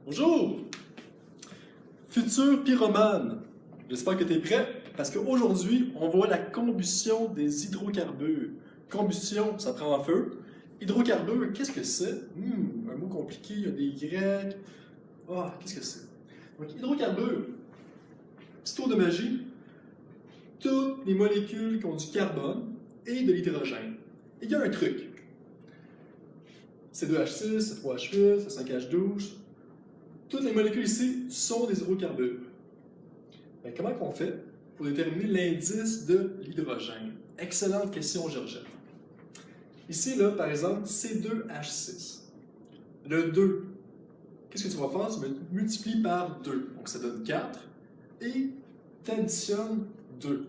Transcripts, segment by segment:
Bonjour! Futur pyromane, j'espère que tu es prêt parce qu'aujourd'hui, on voit la combustion des hydrocarbures. Combustion, ça prend en feu. Hydrocarbures, qu'est-ce que c'est? Un mot compliqué, il y a des grecs. Qu'est-ce que c'est? Donc, hydrocarbures, petit tour de magie, toutes les molécules qui ont du carbone et de l'hydrogène. Et il y a un truc. C2H6, C3H8, C5H12, toutes les molécules ici sont des hydrocarbures. Mais comment on fait pour déterminer l'indice de l'hydrogène? Excellente question, Georgette. Ici, là, par exemple, C2H6. Le 2, qu'est-ce que tu vas faire? Tu multiplies par 2. Donc, ça donne 4. Et tu additionnes 2.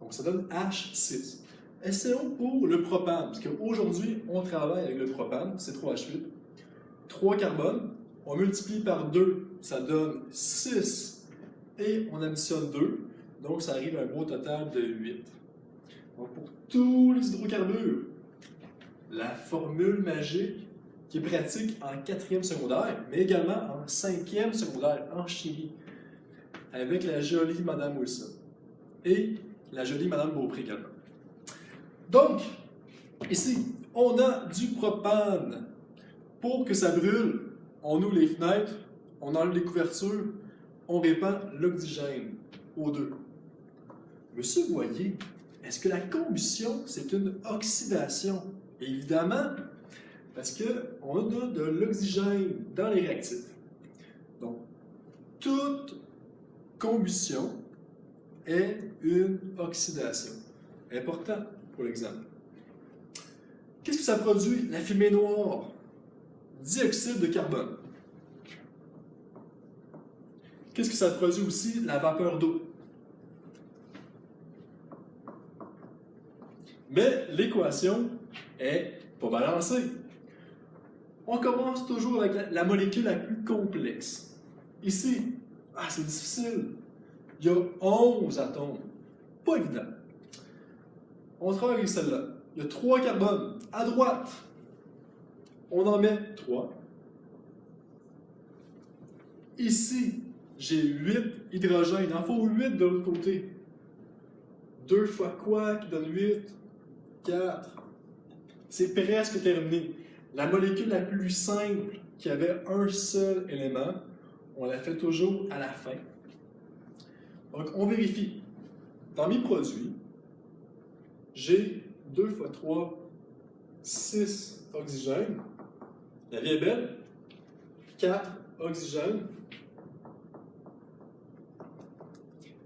Donc, ça donne H6. Essayons pour le propane, parce qu'aujourd'hui, on travaille avec le propane, C3H8. 3 carbones. On multiplie par 2, ça donne 6. Et on additionne 2, donc ça arrive à un gros total de 8. Donc pour tous les hydrocarbures, la formule magique qui est pratique en 4e secondaire, mais également en 5e secondaire en chimie, avec la jolie Madame Wilson et la jolie Madame Beaupré également. Donc, ici, on a du propane. Pour que ça brûle, on ouvre les fenêtres, on enlève les couvertures, on répand l'oxygène, O2. Monsieur Boyer, est-ce que la combustion, c'est une oxydation? Évidemment, parce qu'on a de l'oxygène dans les réactifs. Donc, toute combustion est une oxydation. Important pour l'examen. Qu'est-ce que ça produit? La fumée noire. Dioxyde de carbone. Qu'est-ce que ça produit aussi? La vapeur d'eau. Mais l'équation est pas balancée. On commence toujours avec la molécule la plus complexe. Ici, c'est difficile. Il y a 11 atomes. Pas évident. On travaille avec celle-là. Il y a 3 carbones. À droite, on en met 3. Ici, j'ai 8 hydrogènes. Il en faut 8 de l'autre côté. 2 fois quoi qui donne 8? 4. C'est presque terminé. La molécule la plus simple qui avait un seul élément, on la fait toujours à la fin. Donc, on vérifie. Dans mes produits, j'ai 2 fois 3, 6 oxygènes. La vie est belle. 4 oxygènes.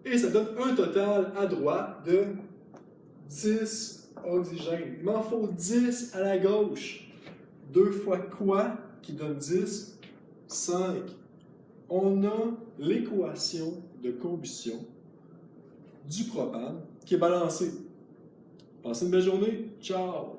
Et ça donne un total à droite de 10 oxygènes. Il m'en faut 10 à la gauche. 2 fois quoi qui donne 10? 5. On a l'équation de combustion du propane qui est balancée. Passez une belle journée. Ciao!